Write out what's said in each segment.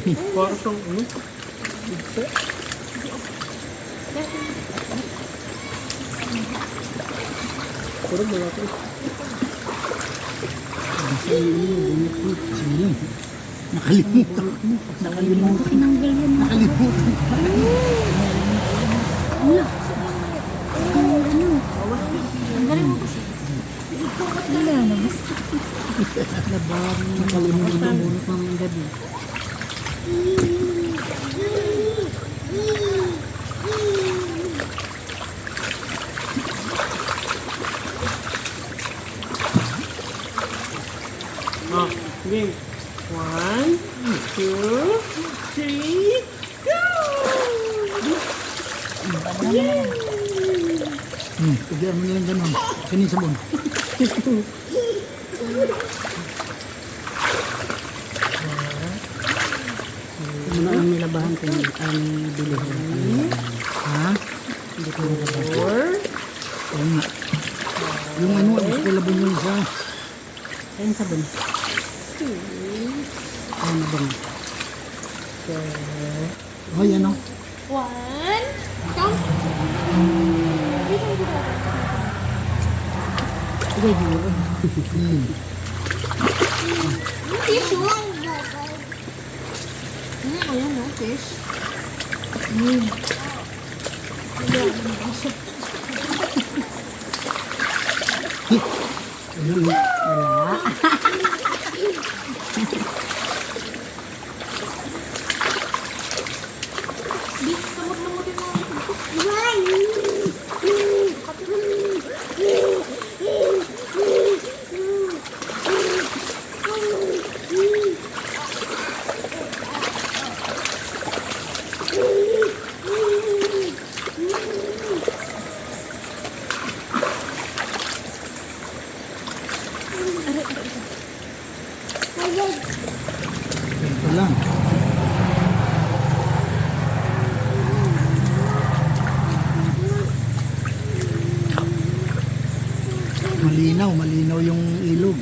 Para siyang ano? Pizza? Parang malaki. Nakalimutan. Tinanggal yan. Nakalimutan. Tanggalin mo kasi. Wala na, basta. Nakalimutan mo pang gabi. Ah, game. 1, 2, 3, go! Pagyan mo lang ganun. Kanin sabon. Ano ang nilabahan ko ang bilihin? Ha? Hindi ko nilabahan. 4, Oo nga. Yung ano, gusto ko labon yung isa. Ayun sabon. Ayun na bang. Ay, ano? 1, count. Sige, siguro. Tissue. Ayan no, fish. Di, kamot-mamotin mo. Ito lang. Malinaw yung ilog.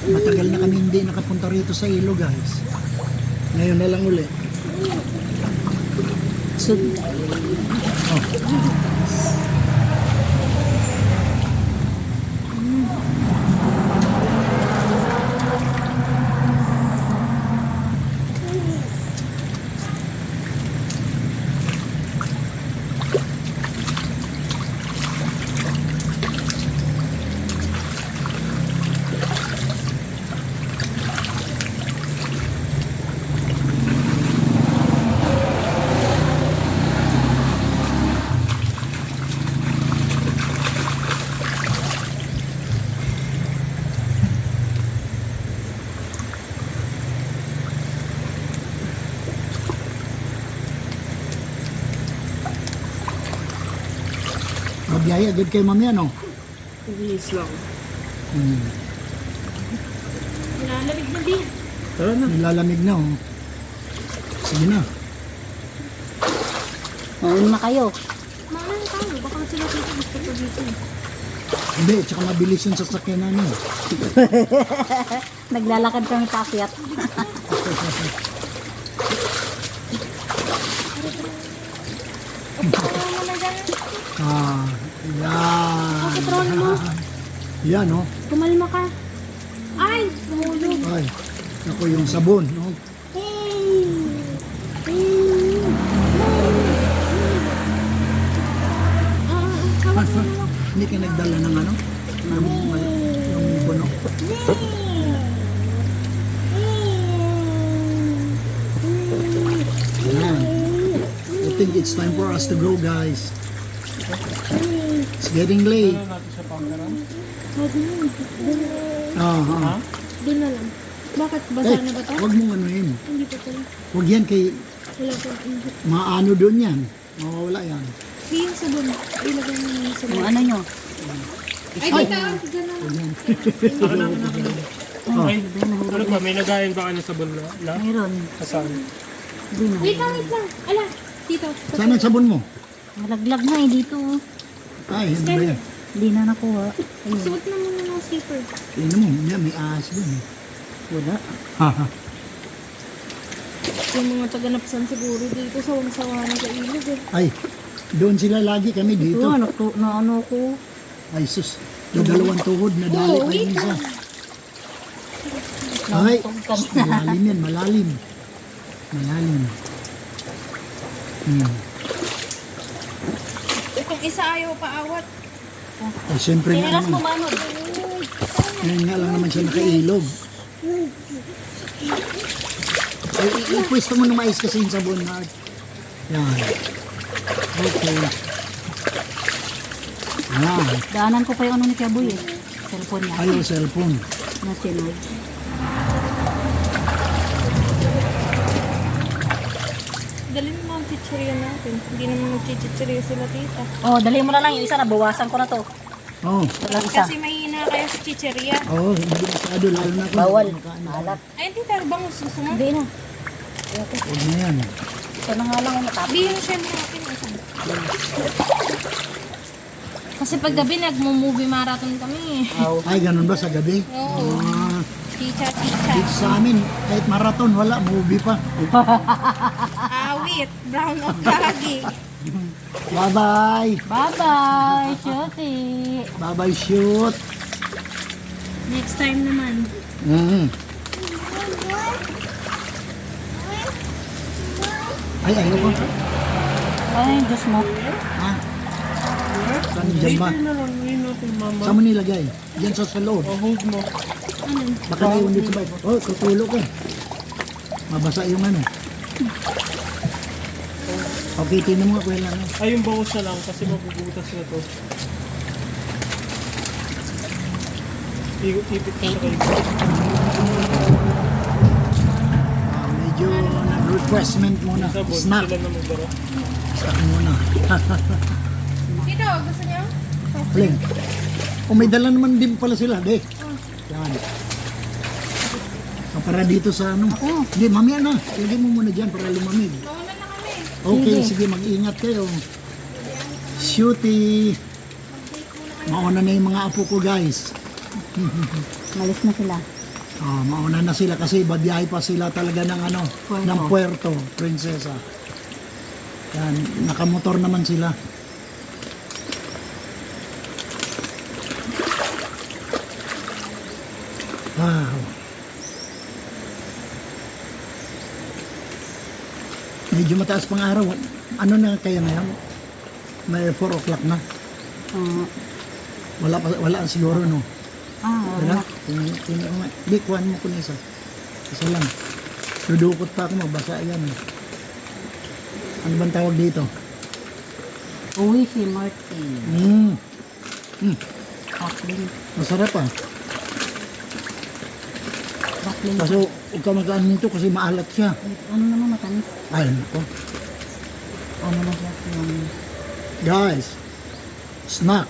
Matagal na kami hindi nakapunta rito sa ilog, guys. Ngayon na lang uli. Sud. Oh. Mabiyaya, agad kay mami, ano? Yes lang. Nilalamig na din. Tara na. Nilalamig na, oh. Sige na. Mauna na kayo. Maano na tayo, baka sila dito gusto ko dito. Hindi, tsaka mabilis yung sasakyan namin. Naglalakad kami paakyat. Ano na dyan? Ah, yan. Patron mo. Yan, oh. Kumalma ka. Ay, lumulog. Ay, ako yung sabon, no? Hindi ka nagdala ng ano? Yung puno. Yan. I think it's time for us to go, guys. It's getting late. Ano natin sa pangkaran? Ah, ah. Doon na lang. Bakit? Basa Eh, na ba ito? huwag mong ano yun. Hindi pa pala. Huwag yan kay Wala pa. maano doon yan. Mawawala yan. Hindi yung sabon. Ilagay mo yung sabon. Yung ano nyo? Ay, dito. Diyan na. Huwag yan. Ay, ano ba? May nagayon ba ka ng sabon na? Mayroon. Kasaan? Hindi na. Wait lang. Ala, dito. Saan ang sabon mo? Malaglag na eh dito. Ay, hindi ba yan? Hindi na nakuha. Ayun. Suot na muna ng slipper. Tingnan mo, yan, may ahas doon eh. Wala. Haha. Yung mga taganapsan siguro dito sa sawa na sa ilog eh. Ay, doon sila lagi kami Ito, dito. ano ko. Ay, sus. Yung dalawang tuhod na dali pa yung isa. Ay, malalim yan, malalim. Malalim. Kung isa ayaw paawat. Ay, siyempre nga Kinilas mo naman. manod. Ngayon nga lang naman siya nakailog. Ay, ipwesto mo ng mais kasi yung sabon na. Yan. Okay. Yan. Daanan ko pa yung ano ni Kaboy eh. Cellphone niya. Ayaw cellphone. Na sinog. Dalhin mo ang chichirya natin. Hindi naman magchichirya sila tita. Oh, dali mo na lang yung isa. Nabawasan ko na to. Oh. Walang isa. Kasi mahina kayo sa chichirya. Oo, hindi masyado, lalo na kung Bawal. kumakain. Malat. Ay, tita, bangus. Gusto mo? Hindi na. Huwag na yan. Ito na nga lang ang matapos. Hindi yung shell natin. Kasi pag gabi nagmo-movie marathon kami. Ay, ganun ba sa gabi? Oo. Ah, Chicha. dito sa amin, kahit marathon, wala, movie pa. Awit. Brown of lagi. Bye-bye. Bye-bye, Shoti. Bye-bye, shoot. Next time naman. Ay, ayaw ko. Ay, Diyos mo. Ha? Saan dyan ba? Later na lang, ngayon natin mama. Saan mo nilagay? Diyan sa loob. O, hold mo. Baka naiwan dito ba? Oh, tutulo ko. Mabasa yung ano. Okay, tingnan mo nga kuya lang. Ay, yung bawas na lang kasi mabubutas na to. Ipit na sa kayo. Medyo nag-requestment muna. Sabon, Snack. sila na magbara. Snack muna. Dito, gusto niyo? Alin? O may dala naman din pala sila, de. Yan. So, para dito sa ano. Hindi, mamaya na. Ilagay mo muna dyan para lumamig. Mauna na kami. Okay, sige, mag-ingat kayo. Shooty. Mauna na yung mga apo ko, guys. Malis na sila. Oh, mauna na sila kasi babiyahe pa sila talaga ng ano, Puerto. ng Puerto Princesa. Yan, nakamotor naman sila. Wow. Medyo mataas pang araw. Ano na kaya ngayon? May 4 o'clock na. Wala siguro, no? Wala. Wala. Di, kuhan mo ko na isa. Isa lang. Dudukot pa ako, mabasa yan. Ano bang tawag dito? Uwi si Martin. Kathleen. Masarap ah. Kathleen. Kaso huwag ka mag-ano nito kasi maalat siya. Ano naman matamis? Ay, nako. Ano na siya? Guys, snack.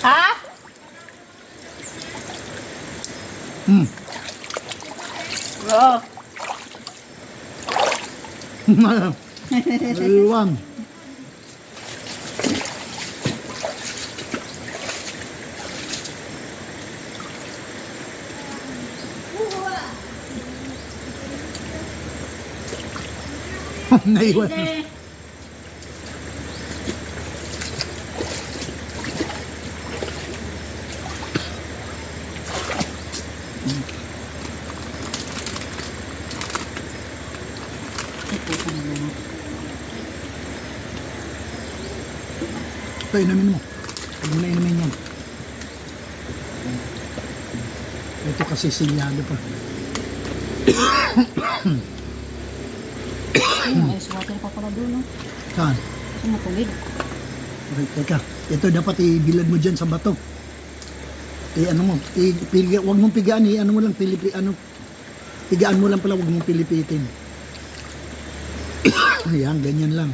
Ha? Oh. Iwan. Naiwan. Ito, inumin mo. Huwag mo na inumin yan. Ito kasi silyado pa. Ice water pa pala doon, no? Saan? Ano tubig? Okay, teka. Ito dapat ibilad mo dyan sa bato. Ano mo, wag mong pigaan, ano mo lang, pigaan mo lang pala, wag mong pilipitin. Ayan, ganyan lang.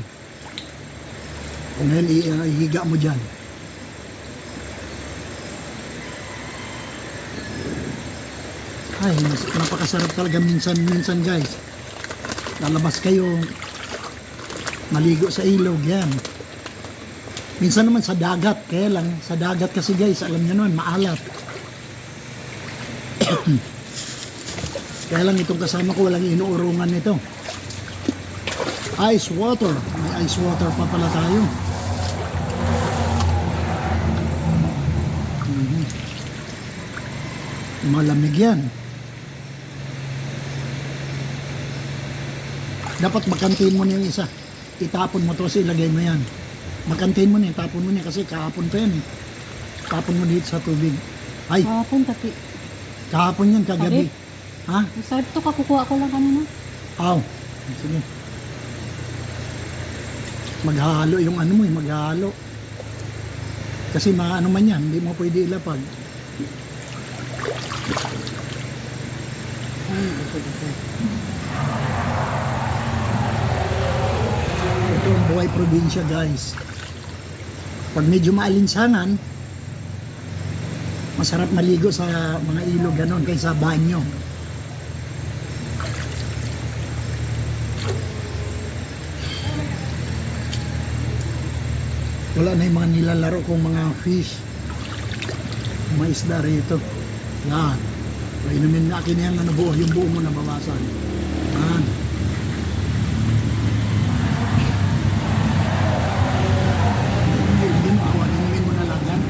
Kung ngayon, ihiga mo dyan. Ay, napakasarap talaga minsan guys. Lalabas kayo, maligo sa ilog, yan. Minsan naman sa dagat, kaya lang, sa dagat kasi guys, alam niyo naman, maalat. Kaya lang itong kasama ko, walang inuurungan nito. Ice water. May ice water pa pala tayo. Malamig yan. Dapat makantin mo na yung isa. Itapon mo to kasi ilagay mo yan. Makantin mo na, itapon mo na kasi kahapon pa yan eh. Tapon mo dito sa tubig. Ay, Kahapon, pati. kahapon yan, kagabi. Ha? Sa ito ka, kukuha ko lang kanina. Aw. Sige. Maghahalo yung ano mo eh, maghahalo. Kasi ano man yan, hindi mo pwede ilapag. Ay, ito. Ito ang buhay probinsya guys. Pag medyo maalinsangan, masarap maligo sa mga ilog ganon kaysa banyo. Wala na yung mga nilalaro kong mga fish. Mga isda rito. Yan. Painumin na akin yung buo, yung buo mo nabawasan. Yan. Hindi mo awa, inumin mo na lang yan.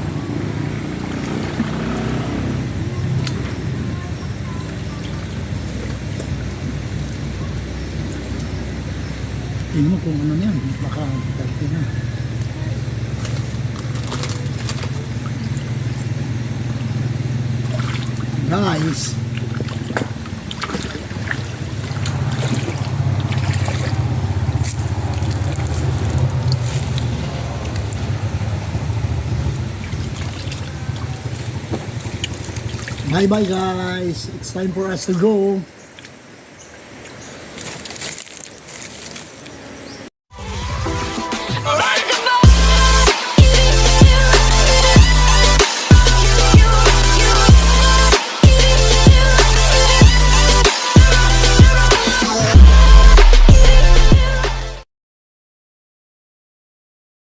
Tingnan mo kung ano yan, baka 30 na. Guys, bye bye guys, it's time for us to go.